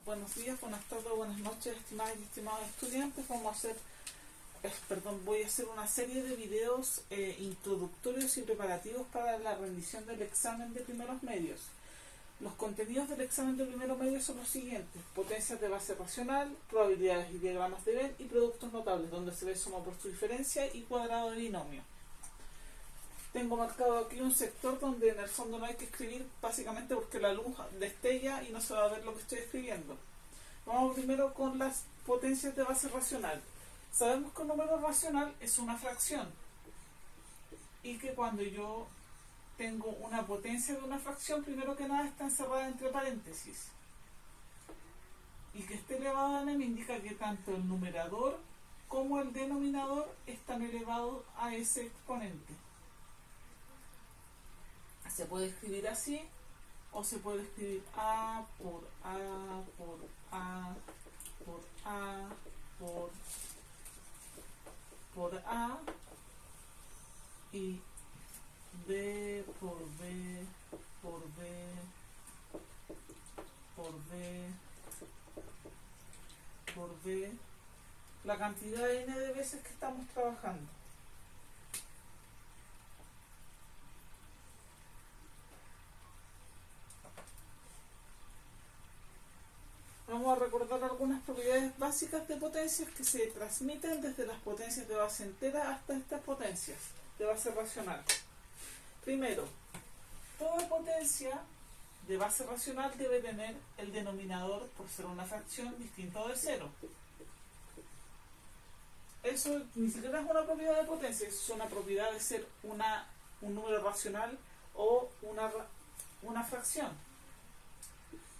Buenos días, buenas tardes, buenas noches, estimadas y estimados estudiantes. Voy a hacer una serie de videos introductorios y preparativos para la rendición del examen de primeros medios. Los contenidos del examen de primeros medios son los siguientes: potencias de base racional, probabilidades y diagramas de Venn y productos notables, donde se ve suma opuesto diferencia y cuadrado de binomio. Tengo marcado aquí un sector donde en el fondo no hay que escribir, básicamente porque la luz destella y no se va a ver lo que estoy escribiendo. Vamos primero con las potencias de base racional. Sabemos que un número racional es una fracción y que cuando yo tengo una potencia de una fracción, primero que nada está encerrada entre paréntesis, y que esté elevado a n me indica que tanto el numerador como el denominador están elevados a ese exponente. Se puede escribir así, o se puede escribir A por A por A por A por A y B por B por B por B por B, la cantidad n de veces que estamos trabajando. Vamos a recordar algunas propiedades básicas de potencias que se transmiten desde las potencias de base entera hasta estas potencias de base racional. Primero, toda potencia de base racional debe tener el denominador, por ser una fracción, distinto de cero. Eso ni siquiera es una propiedad de potencia, eso es una propiedad de ser un número racional o una fracción.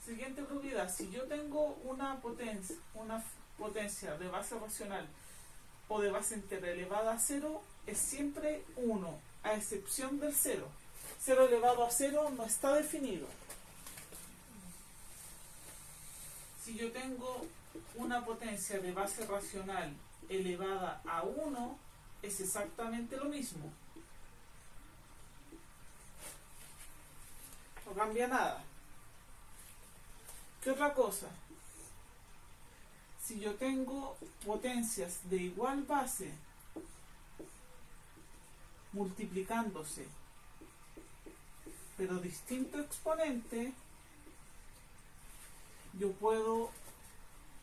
Siguiente propiedad: si yo tengo una potencia de base racional o de base entera elevada a 0, es siempre 1, a excepción del 0. 0 elevado a 0 no está definido. Si yo tengo una potencia de base racional elevada a 1, es exactamente lo mismo. No cambia nada. ¿Qué otra cosa? Si yo tengo potencias de igual base multiplicándose, pero distinto exponente, yo puedo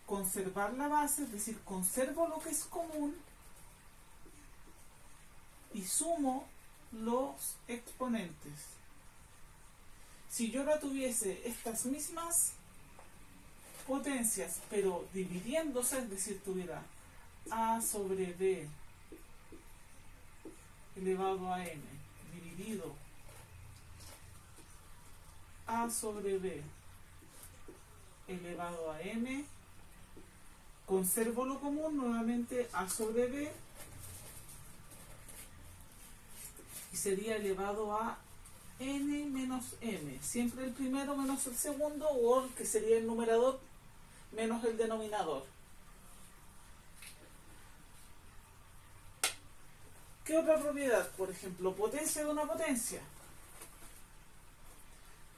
conservar la base, es decir, conservo lo que es común y sumo los exponentes. Si yo ahora tuviese estas mismas potencias, pero dividiéndose, es decir, tuviera a sobre b elevado a n dividido a sobre b elevado a m, conservo lo común, nuevamente a sobre b, y sería elevado a n menos m, siempre el primero menos el segundo, o el que sería el numerador menos el denominador. ¿Qué otra propiedad? Por ejemplo, potencia de una potencia.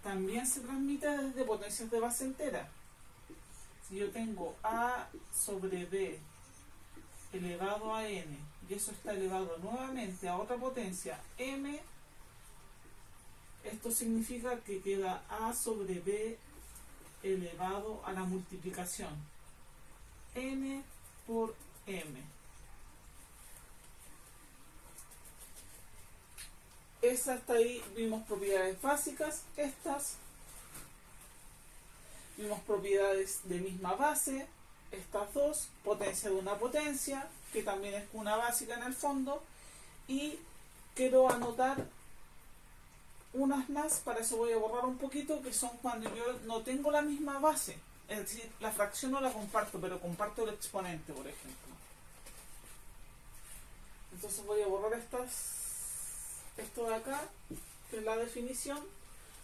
También se transmite desde potencias de base entera. Si yo tengo a sobre b elevado a n, y eso está elevado nuevamente a otra potencia, m, esto significa que queda a sobre b elevado a la multiplicación n por m. Hasta ahí vimos propiedades básicas. Estas vimos propiedades de misma base, estas dos, potencia de una potencia, que también es una básica en el fondo, y quiero anotar unas más. Para eso voy a borrar un poquito, que son cuando yo no tengo la misma base, es decir, la fracción no la comparto, pero comparto el exponente, por ejemplo. Entonces voy a borrar esto de acá, que es la definición,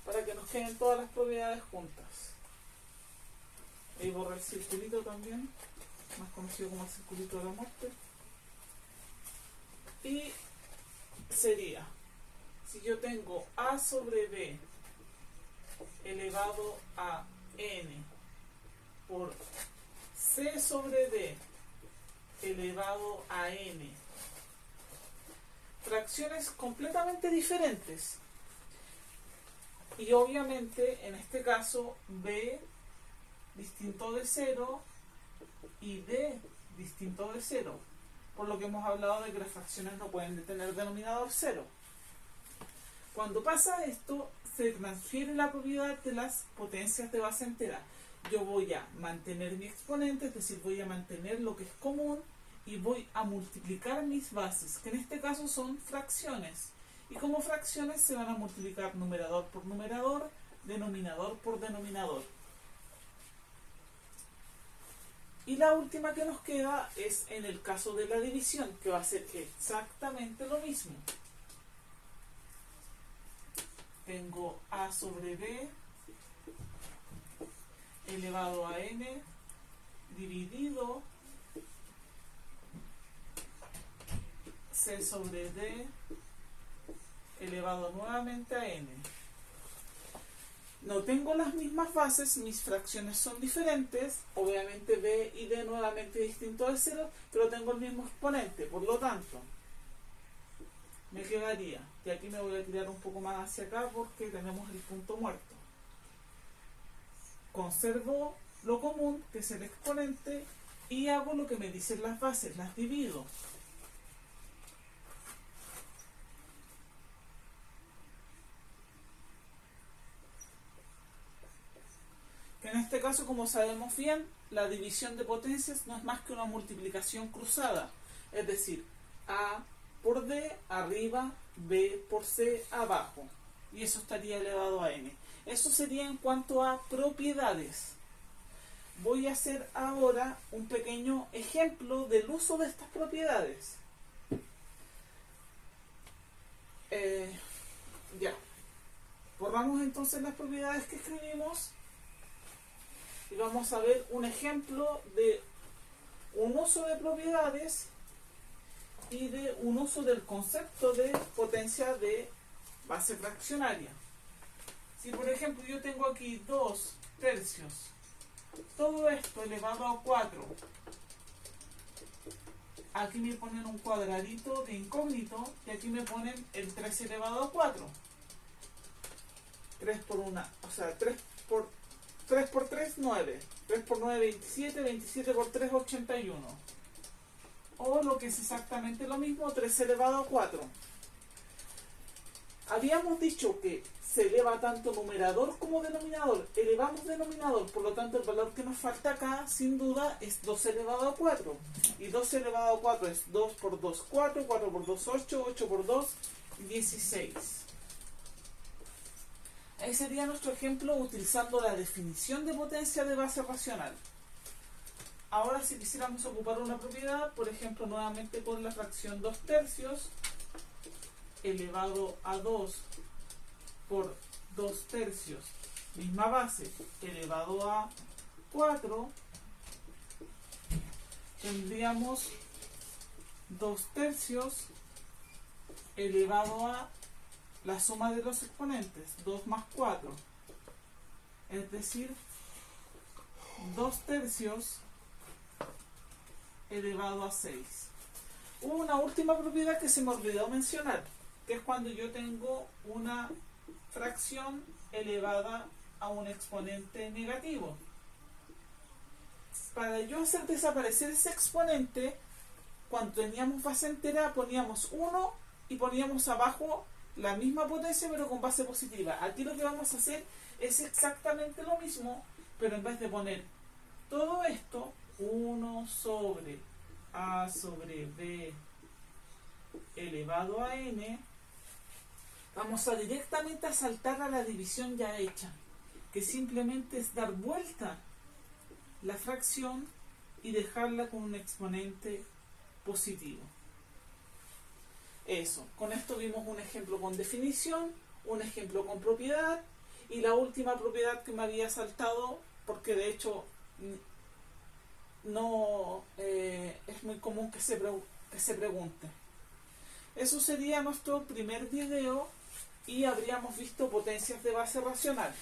para que nos queden todas las propiedades juntas. Ahí borré el circulito también, más conocido como el circulito de la muerte. Y sería: si yo tengo a sobre b elevado a n por C sobre D elevado a n. Fracciones completamente diferentes. Y obviamente en este caso B distinto de 0 y D distinto de 0. Por lo que hemos hablado de que las fracciones no pueden tener denominador 0. Cuando pasa esto, se transfiere la propiedad de las potencias de base entera. Yo voy a mantener mi exponente, es decir, voy a mantener lo que es común y voy a multiplicar mis bases, que en este caso son fracciones. Y como fracciones se van a multiplicar numerador por numerador, denominador por denominador. Y la última que nos queda es en el caso de la división, que va a ser exactamente lo mismo. Tengo A sobre B elevado a n dividido C sobre D elevado nuevamente a n. No tengo las mismas bases, mis fracciones son diferentes, obviamente B y D nuevamente distinto de 0, pero tengo el mismo exponente, por lo tanto me quedaría, y aquí me voy a tirar un poco más hacia acá porque tenemos el punto muerto. Conservo lo común, que es el exponente, y hago lo que me dicen las bases, las divido. Que en este caso, como sabemos bien, la división de potencias no es más que una multiplicación cruzada, es decir, A por D arriba, B por C abajo, y eso estaría elevado a n. Eso sería en cuanto a propiedades. Voy a hacer ahora un pequeño ejemplo del uso de estas propiedades. Ya. Borramos entonces las propiedades que escribimos y vamos a ver un ejemplo de un uso de propiedades y de un uso del concepto de potencia de base fraccionaria. Si por ejemplo yo tengo aquí 2 tercios, todo esto elevado a 4, aquí me ponen un cuadradito de incógnito y aquí me ponen el 3 elevado a 4. 3 por 1, o sea, 3 por 3, 9. 3 por 9, 27. 27 por 3, 81. O lo que es exactamente lo mismo, 3 elevado a 4. Habíamos dicho que se eleva tanto numerador como denominador. Elevamos denominador, por lo tanto el valor que nos falta acá, sin duda, es 2 elevado a 4. Y 2 elevado a 4 es 2 por 2, 4. 4 por 2, 8. 8 por 2, 16. Ahí sería nuestro ejemplo utilizando la definición de potencia de base racional. Ahora si quisiéramos ocupar una propiedad, por ejemplo nuevamente con la fracción 2 tercios elevado a 2 por 2 tercios, misma base, elevado a 4, tendríamos 2 tercios elevado a la suma de los exponentes, 2 más 4, es decir, 2 tercios elevado a 6. Hubo una última propiedad que se me olvidó mencionar, que es cuando yo tengo una fracción elevada a un exponente negativo. Para yo hacer desaparecer ese exponente, cuando teníamos base entera poníamos 1 y poníamos abajo la misma potencia pero con base positiva. Aquí lo que vamos a hacer es exactamente lo mismo, pero en vez de poner todo esto, 1 sobre A sobre B elevado a n, vamos a directamente a saltar a la división ya hecha, que simplemente es dar vuelta la fracción y dejarla con un exponente positivo. Eso, con esto vimos un ejemplo con definición, un ejemplo con propiedad y la última propiedad que me había saltado, porque de hecho no es muy común que se pregunte. Eso sería nuestro primer video y habríamos visto potencias de base racional.